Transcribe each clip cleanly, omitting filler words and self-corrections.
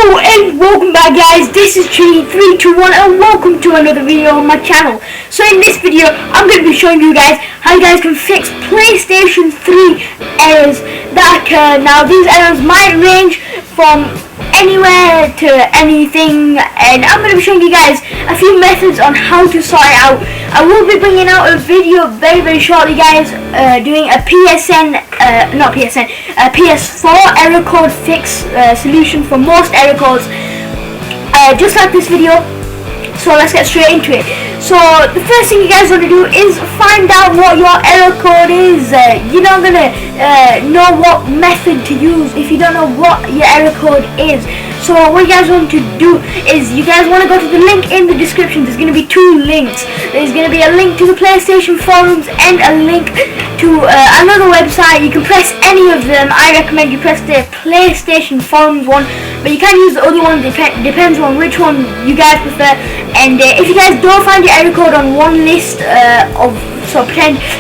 Hello and welcome back, guys. This is Tree321 and welcome to another video on my channel. So in this video I'm going to be showing you guys how you guys can fix PlayStation 3 errors that occur. Now these errors might range from anywhere to anything, and I'm going to be showing you guys a few methods on how to sort it out. I will be bringing out a video very shortly, guys, doing a PS4 error code fix solution for most error codes, just like this video. So let's get straight into it. So the first thing you guys want to do is find out what your error code is. You're not going to know what method to use if you don't know what your error code is. So what you guys want to do is you guys want to go to the link in the description. There's going to be two links. There's going to be a link to the PlayStation forums and a link to another website. You can press any of them. I recommend you press the PlayStation forums one, but you can use the other one. Depends on which one you guys prefer. And if you guys don't find your error code on one list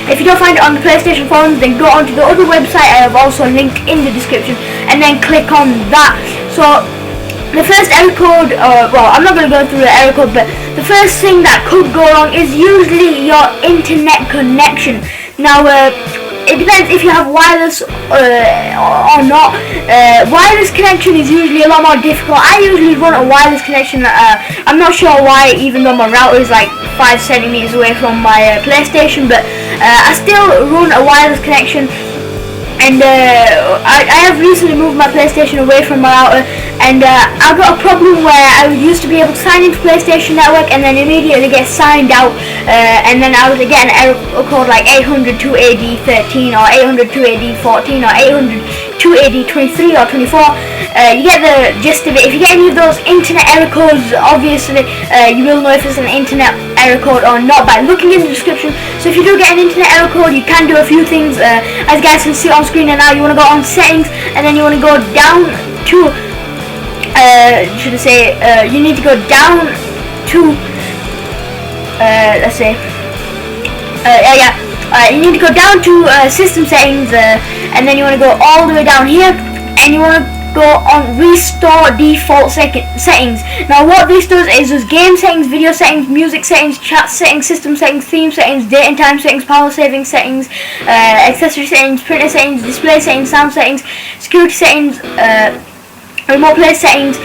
if you don't find it on the PlayStation forums, then go onto the other website. I have also a link in the description, and then click on that. So the first error code, well, I'm not going to go through the error code, but the first thing that could go wrong is usually your internet connection. Now it depends if you have wireless or not. Wireless connection is usually a lot more difficult. I usually run a wireless connection. I'm not sure why, even though my router is like 5 centimeters away from my PlayStation, but I still run a wireless connection. And I have recently moved my PlayStation away from my router, and I've got a problem where I used to be able to sign into PlayStation Network and then immediately get signed out, and then I would get an error code like 800-2AD13 or 800-2AD14 or 800-2AD23 or 24. You get the gist of it. If you get any of those internet error codes, obviously you will know if it's an internet error code or not by looking in the description. So if you do get an internet error code, you can do a few things. As you guys can see on screen right now, you want to go on settings, and then you want to go down to you need to go down to let's say you need to go down to system settings, and then you want to go all the way down here, and you want to go on restore default settings. Now what this does is just game settings, video settings, music settings, chat settings, system settings, theme settings, date and time settings, power saving settings, accessory settings, printer settings, display settings, sound settings, security settings, remote play settings,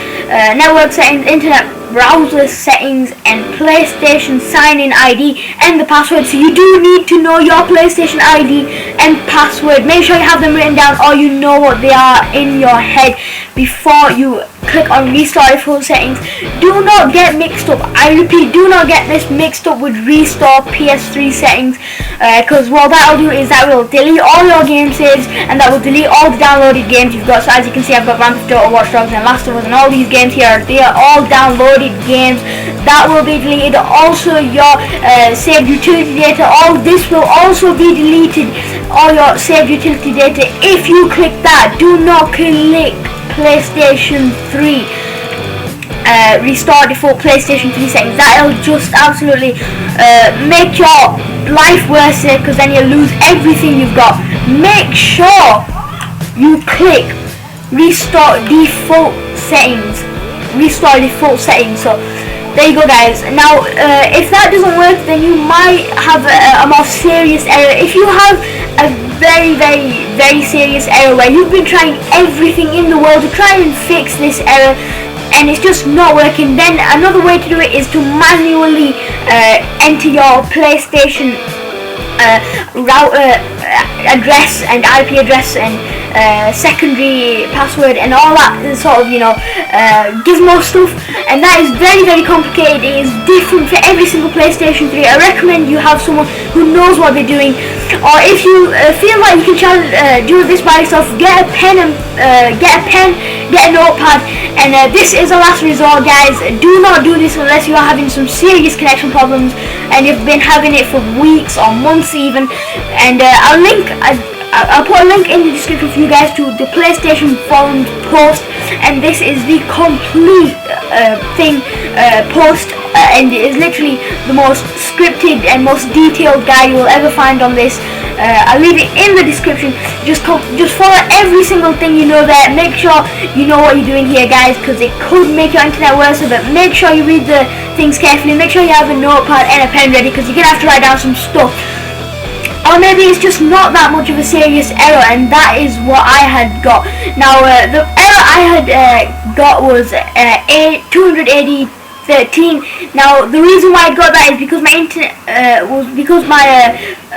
network settings, internet browser settings, and PlayStation sign-in ID and the password. So you do need to know your PlayStation ID and password. Make sure you have them written down, or you know what they are in your head before you click on restore default settings. Do not get mixed up. I repeat, do not get this mixed up with restore PS3 settings, because what that will do is that will delete all your game saves, and that will delete all the downloaded games you've got. So as you can see, I've got Grand Theft Auto, Watch Dogs, and Last of Us, and all these games here. They are all downloaded games that will be deleted. Also your saved utility data, all this will also be deleted, all your saved utility data. If you click that, do not click PlayStation 3 restore default PlayStation 3 settings. That'll just absolutely make your life worse, because then you'll lose everything you've got. Make sure you click restore default settings. So there you go, guys. Now if that doesn't work, then you might have a more serious error. If you have a very serious error where you've been trying everything in the world to try and fix this error and it's just not working, then another way to do it is to manually enter your PlayStation router address and IP address and secondary password and all that sort of, gizmo stuff, and that is very complicated. It is different for every single PlayStation 3. I recommend you have someone who knows what they're doing, or if you feel like you can try to do this by yourself, get a pen, get a notepad, and this is a last resort, guys. Do not do this unless you are having some serious connection problems and you've been having it for weeks or months even. And I'll put a link in the description for you guys to the PlayStation forums post, and this is the complete post, and it is literally the most scripted and most detailed guide you will ever find on this. I'll leave it in the description. Just follow every single thing you know there. Make sure you know what you're doing here, guys, because it could make your internet worse. But make sure you read the things carefully. Make sure you have a notepad and a pen ready, because you're gonna have to write down some stuff. Or maybe it's just not that much of a serious error, and that is what I had got. Now the error I had got was 280 13. Now the reason why I got that is because my internet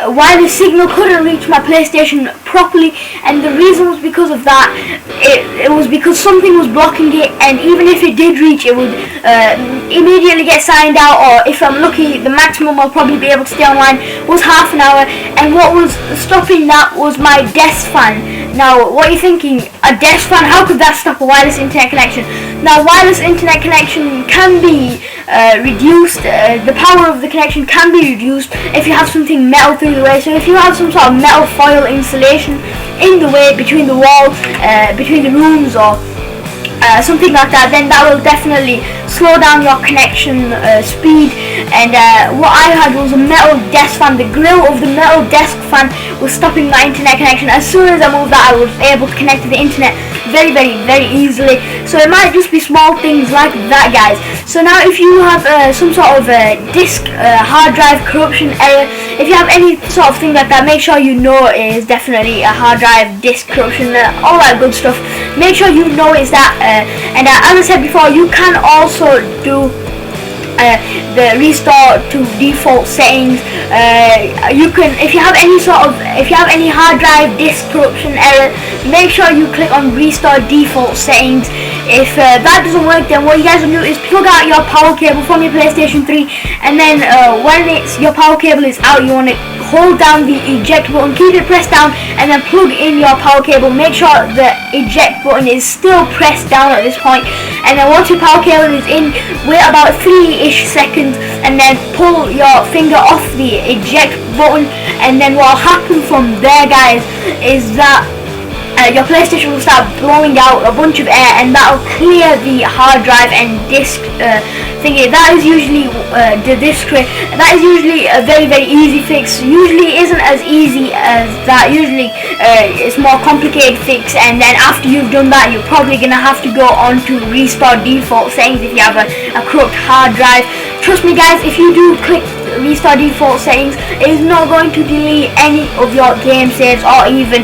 wireless signal couldn't reach my PlayStation properly, and the reason was because of that. It was because something was blocking it, and even if it did reach, it would immediately get signed out, or if I'm lucky, the maximum I'll probably be able to stay online was half an hour. And what was stopping that was my desk fan. Now what are you thinking? A desk fan? How could that stop a wireless internet connection? Now wireless internet connection can be reduced. The power of the connection can be reduced if you have something metal through the way. So if you have some sort of metal foil insulation in the way between the walls, between the rooms, or something like that, then that will definitely slow down your connection speed. And what I had was a metal desk fan. The grill of the metal desk fan was stopping my internet connection. As soon as I moved that, I was able to connect to the internet very easily. So it might just be small things like that, guys. So now if you have some sort of disk hard drive corruption error, if you have any sort of thing like that, make sure you know it is definitely a hard drive disk corruption, all that good stuff. Make sure you know it's that. And as I said before, you can also do the restore to default settings. You can, if you have any hard drive disk corruption error, make sure you click on restore default settings. If that doesn't work, then what you guys will do is plug out your power cable from your PlayStation 3, and then when your power cable is out, you want to hold down the eject button, keep it pressed down, and then plug in your power cable. Make sure the eject button is still pressed down at this point, and then once your power cable is in, wait about 3-ish seconds, and then pull your finger off the eject button. And then what will happen from there, guys, is that your PlayStation will start blowing out a bunch of air, and that will clear the hard drive and disk thingy. That is usually the disk tray. That is usually a very easy fix. Usually isn't as easy as that. Usually it's more complicated fix, and then after you've done that, you're probably gonna have to go on to restore default settings if you have a corrupt hard drive. Trust me, guys, if you do click restore default settings, it is not going to delete any of your game saves or even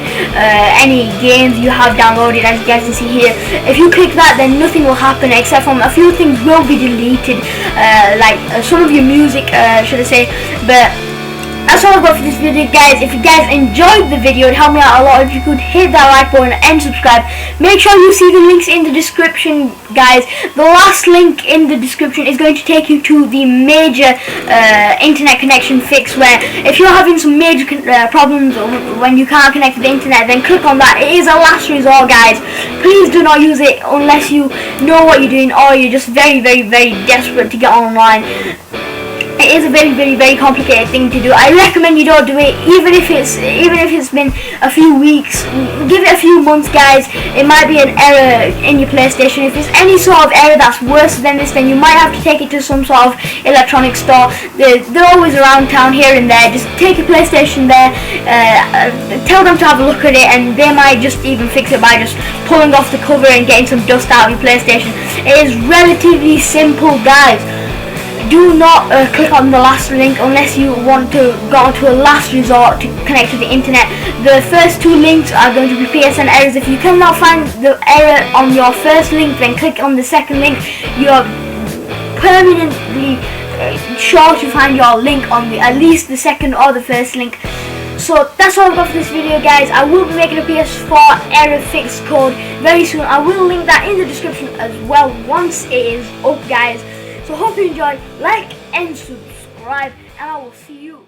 any games you have downloaded. As you guys can see here, if you click that, then nothing will happen except from a few things will be deleted, like some of your music, should I say. But that's all I've got for this video, guys. If you guys enjoyed the video, it'd help me out a lot if you could hit that like button and subscribe. Make sure you see the links in the description, guys. The last link in the description is going to take you to the major internet connection fix, where if you're having some major problems when you can't connect to the internet, then click on that. It is a last resort, guys. Please do not use it unless you know what you're doing, or you're just very desperate to get online. It is a very complicated thing to do. I recommend you don't do it, even if it's been a few weeks. Give it a few months, guys. It might be an error in your PlayStation. If there's any sort of error that's worse than this, then you might have to take it to some sort of electronic store. They're always around town here and there. Just take your PlayStation there, tell them to have a look at it, and they might just even fix it by just pulling off the cover and getting some dust out of your PlayStation. It is relatively simple, guys. Do not click on the last link unless you want to go to a last resort to connect to the internet. The first two links are going to be PSN errors. If you cannot find the error on your first link, then click on the second link. You are permanently sure to find your link on at least the second or the first link. So that's all I've got for this video, guys. I will be making a PS4 error fix code very soon. I will link that in the description as well once it is up, guys. So hope you enjoyed, like and subscribe, and I will see you